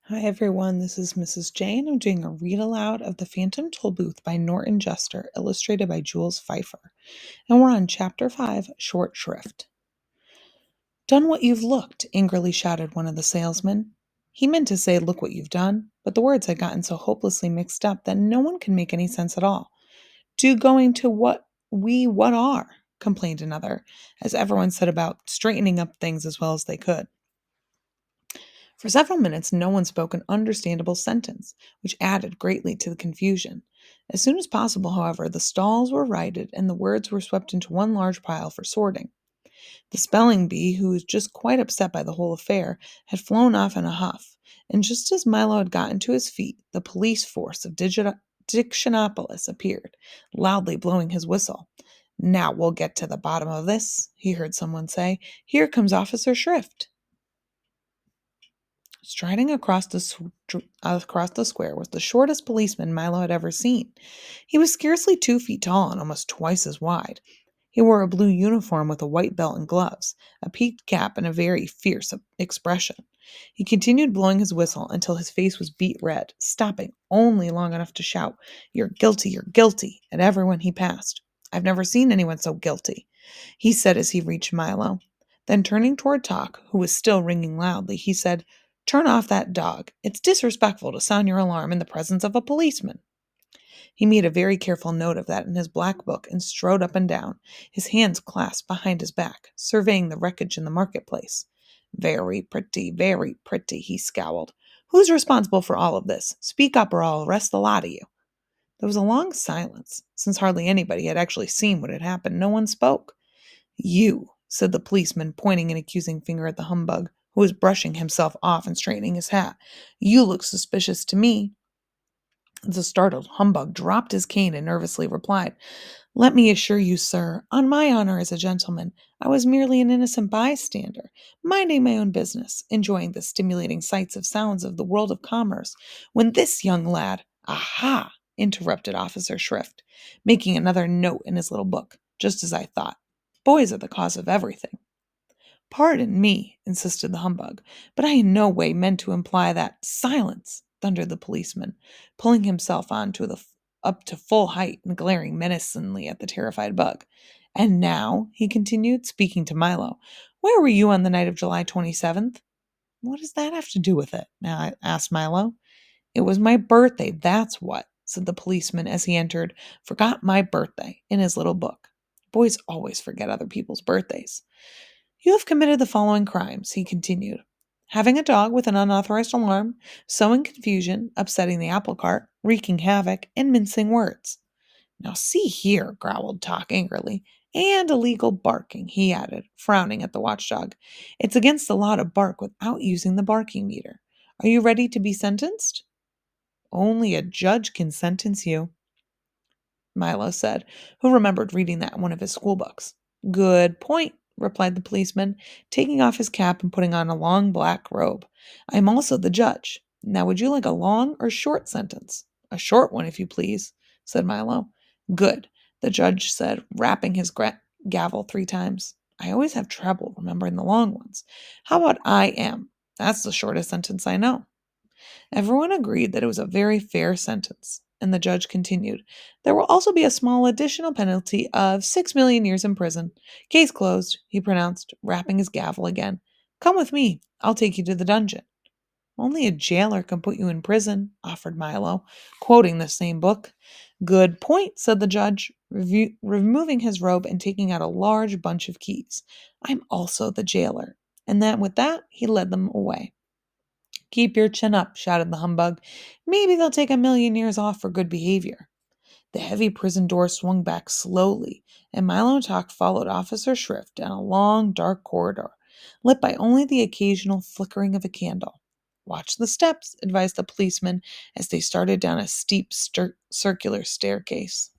Hi everyone, this is Mrs. Jane. I'm doing a read aloud of The Phantom Tollbooth by Norton Juster, illustrated by Jules Pfeiffer. And we're on Chapter 5, Short Shrift. Done what you've looked, angrily shouted one of the salesmen. He meant to say, look what you've done, but the words had gotten so hopelessly mixed up that no one could make any sense at all. Do going to what are, complained another, as everyone set about straightening up things as well as they could. For several minutes, no one spoke an understandable sentence, which added greatly to the confusion. As soon as possible, however, the stalls were righted and the words were swept into one large pile for sorting. The spelling bee, who was just quite upset by the whole affair, had flown off in a huff, and just as Milo had gotten to his feet, the police force of Dictionopolis appeared, loudly blowing his whistle. Now we'll get to the bottom of this, he heard someone say. Here comes Officer Shrift. Striding across the square was the shortest policeman Milo had ever seen. He was scarcely 2 feet tall and almost twice as wide. He wore a blue uniform with a white belt and gloves, a peaked cap, and a very fierce expression. He continued blowing his whistle until his face was beet red, stopping only long enough to shout, you're guilty, at everyone he passed. I've never seen anyone so guilty, he said as he reached Milo. Then turning toward Talk, who was still ringing loudly, he said, turn off that dog. It's disrespectful to sound your alarm in the presence of a policeman. He made a very careful note of that in his black book and strode up and down, his hands clasped behind his back, surveying the wreckage in the marketplace. Very pretty, he scowled. Who's responsible for all of this? Speak up or I'll arrest the lot of you. There was a long silence. Since hardly anybody had actually seen what had happened, no one spoke. You, said the policeman, pointing an accusing finger at the humbug, who was brushing himself off and straightening his hat. You look suspicious to me. The startled humbug dropped his cane and nervously replied, let me assure you, sir, on my honor as a gentleman, I was merely an innocent bystander, minding my own business, enjoying the stimulating sights of sounds of the world of commerce, when this young lad— Aha! Interrupted Officer Shrift, making another note in his little book, just as I thought. Boys are the cause of everything. Pardon me, insisted the humbug, but I in no way meant to imply that— Silence, thundered the policeman, pulling himself up to full height and glaring menacingly at the terrified bug. And now, he continued, speaking to Milo, where were you on the night of July 27th? What does that have to do with it? Asked Milo. It was my birthday, that's what, said the policeman as he entered, forgot my birthday, in his little book. Boys always forget other people's birthdays. You have committed the following crimes, he continued. Having a dog with an unauthorized alarm, sowing confusion, upsetting the apple cart, wreaking havoc, and mincing words. Now see here, growled Talk angrily, and illegal barking, he added, frowning at the watchdog. It's against the law to bark without using the barking meter. Are you ready to be sentenced? Only a judge can sentence you, Milo said, who remembered reading that in one of his school books. Good point, replied the policeman, taking off his cap and putting on a long black robe. I am also the judge. Now would you like a long or short sentence? A short one, if you please, said Milo. Good, the judge said, rapping his gavel 3 times. I always have trouble remembering the long ones. How about I am? That's the shortest sentence I know. Everyone agreed that it was a very fair sentence, and the judge continued, there will also be a small additional penalty of 6 million years in prison. Case closed, he pronounced, rapping his gavel again. Come with me. I'll take you to the dungeon. Only a jailer can put you in prison, offered Milo, quoting the same book. Good point, said the judge, removing his robe and taking out a large bunch of keys. I'm also the jailer. And then with that, he led them away. Keep your chin up, shouted the humbug. Maybe they'll take 1 million years off for good behavior. The heavy prison door swung back slowly, and Milo and Talk followed Officer Shrift down a long, dark corridor, lit by only the occasional flickering of a candle. Watch the steps, advised the policeman as they started down a steep, circular staircase.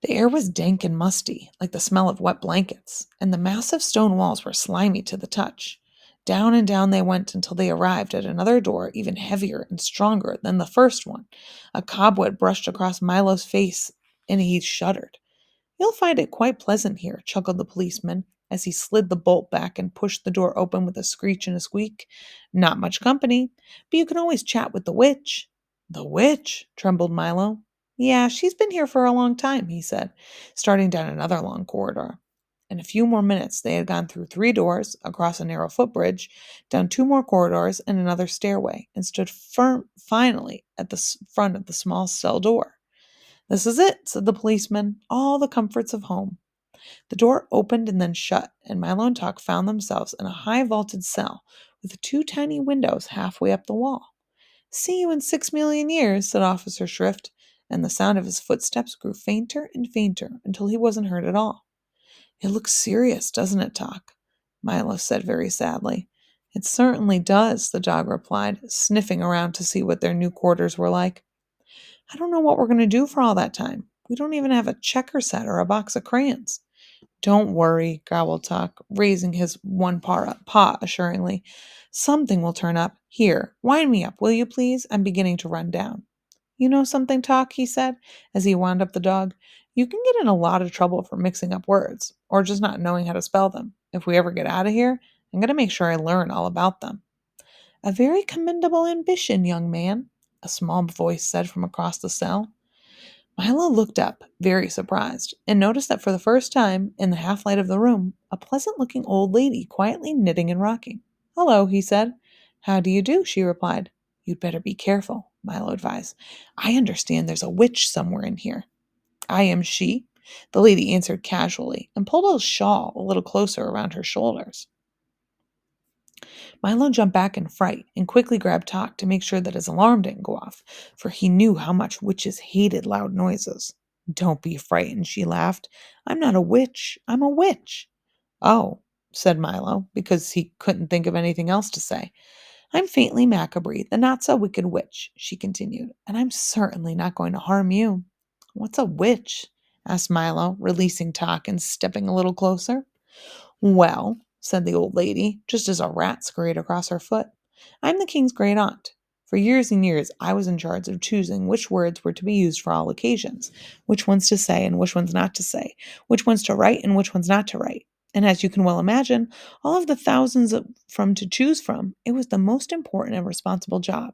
The air was dank and musty, like the smell of wet blankets, and the massive stone walls were slimy to the touch. Down and down they went until they arrived at another door even heavier and stronger than the first one. A cobweb brushed across Milo's face, and he shuddered. You'll find it quite pleasant here, chuckled the policeman, as he slid the bolt back and pushed the door open with a screech and a squeak. Not much company, but you can always chat with the witch. The witch? Trembled Milo. Yeah, she's been here for a long time, he said, starting down another long corridor. In a few more minutes, they had gone through 3 doors, across a narrow footbridge, down 2 more corridors, and another stairway, and stood firm finally at the front of the small cell door. This is it, said the policeman. All the comforts of home. The door opened and then shut, and Milo and Tuck found themselves in a high vaulted cell with 2 tiny windows halfway up the wall. See you in 6 million years, said Officer Shrift, and the sound of his footsteps grew fainter and fainter until he wasn't heard at all. It looks serious, doesn't it, Tuck? Milo said very sadly. It certainly does, the dog replied, sniffing around to see what their new quarters were like. I don't know what we're going to do for all that time. We don't even have a checker set or a box of crayons. Don't worry, growled Tuck, raising his one paw assuringly. Something will turn up. Here, wind me up, will you please? I'm beginning to run down. You know something, Tuck, he said, as he wound up the dog. You can get in a lot of trouble for mixing up words, or just not knowing how to spell them. If we ever get out of here, I'm going to make sure I learn all about them. A very commendable ambition, young man, a small voice said from across the cell. Milo looked up, very surprised, and noticed that for the first time, in the half light of the room, a pleasant looking old lady quietly knitting and rocking. Hello, he said. How do you do? She replied. You'd better be careful, Milo advised. I understand there's a witch somewhere in here. I am she, the lady answered casually, and pulled a shawl a little closer around her shoulders. Milo jumped back in fright and quickly grabbed Tock to make sure that his alarm didn't go off, for he knew how much witches hated loud noises. Don't be frightened, she laughed. I'm not a witch. I'm a witch. Oh, said Milo, because he couldn't think of anything else to say. I'm faintly Macabre, the not-so-wicked witch, she continued, and I'm certainly not going to harm you. What's a witch? Asked Milo, releasing Tock and stepping a little closer. Well, said the old lady, just as a rat scurried across her foot, I'm the king's great aunt. For years and years, I was in charge of choosing which words were to be used for all occasions, which ones to say and which ones not to say, which ones to write and which ones not to write. And as you can well imagine, all of the thousands from to choose from, it was the most important and responsible job.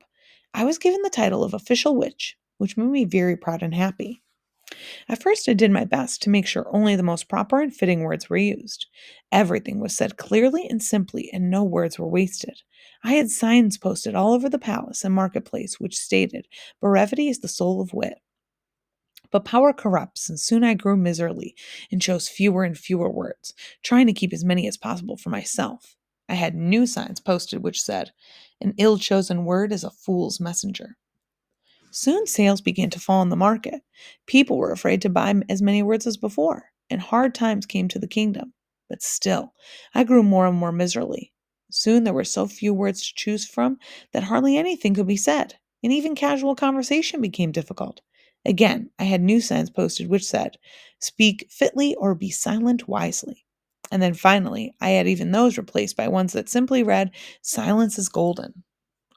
I was given the title of official witch, which made me very proud and happy. At first, I did my best to make sure only the most proper and fitting words were used. Everything was said clearly and simply, and no words were wasted. I had signs posted all over the palace and marketplace which stated, Brevity is the soul of wit. But power corrupts, and soon I grew miserly and chose fewer and fewer words, trying to keep as many as possible for myself. I had new signs posted which said, An ill-chosen word is a fool's messenger. Soon sales began to fall in the market. People were afraid to buy as many words as before, and hard times came to the kingdom. But still, I grew more and more miserly. Soon there were so few words to choose from that hardly anything could be said, and even casual conversation became difficult. Again, I had new signs posted which said, Speak fitly or be silent wisely. And then finally, I had even those replaced by ones that simply read, Silence is golden.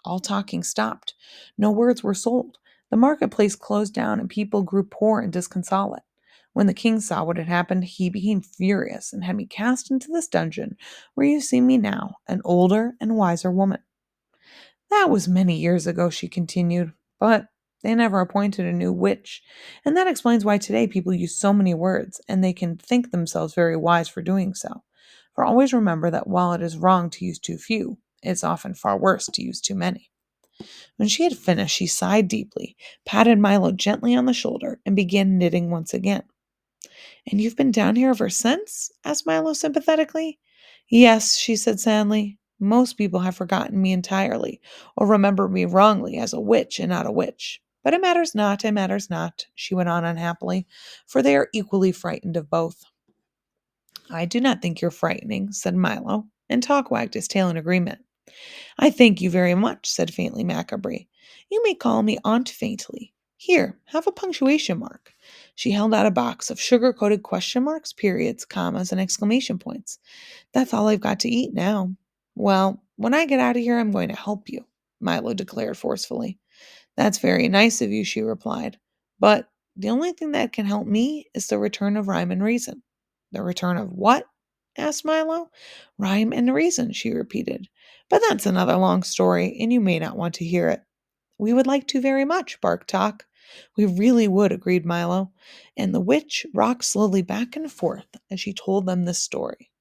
All talking stopped. No words were sold. The marketplace closed down and people grew poor and disconsolate. When the king saw what had happened, he became furious and had me cast into this dungeon where you see me now, an older and wiser woman. That was many years ago, she continued, but they never appointed a new witch, and that explains why today people use so many words, and they can think themselves very wise for doing so. For always remember that while it is wrong to use too few, it's often far worse to use too many. When she had finished, she sighed deeply, patted Milo gently on the shoulder, and began knitting once again. And you've been down here ever since? Asked Milo sympathetically. Yes, she said sadly. Most people have forgotten me entirely, or remember me wrongly as a witch and not a witch. But it matters not, she went on unhappily, for they are equally frightened of both. I do not think you're frightening, said Milo, and Talk wagged his tail in agreement. I thank you very much, said faintly Macabre. You may call me Aunt Faintly. Here, have a punctuation mark. She held out a box of sugar-coated question marks, periods, commas, and exclamation points. That's all I've got to eat now. Well, when I get out of here, I'm going to help you, Milo declared forcefully. That's very nice of you, she replied. But the only thing that can help me is the return of rhyme and reason. The return of what? asked Milo. Rhyme and reason, she repeated. But that's another long story, and you may not want to hear it. We would like to very much, barked Talk. We really would, agreed Milo. And the witch rocked slowly back and forth as she told them this story.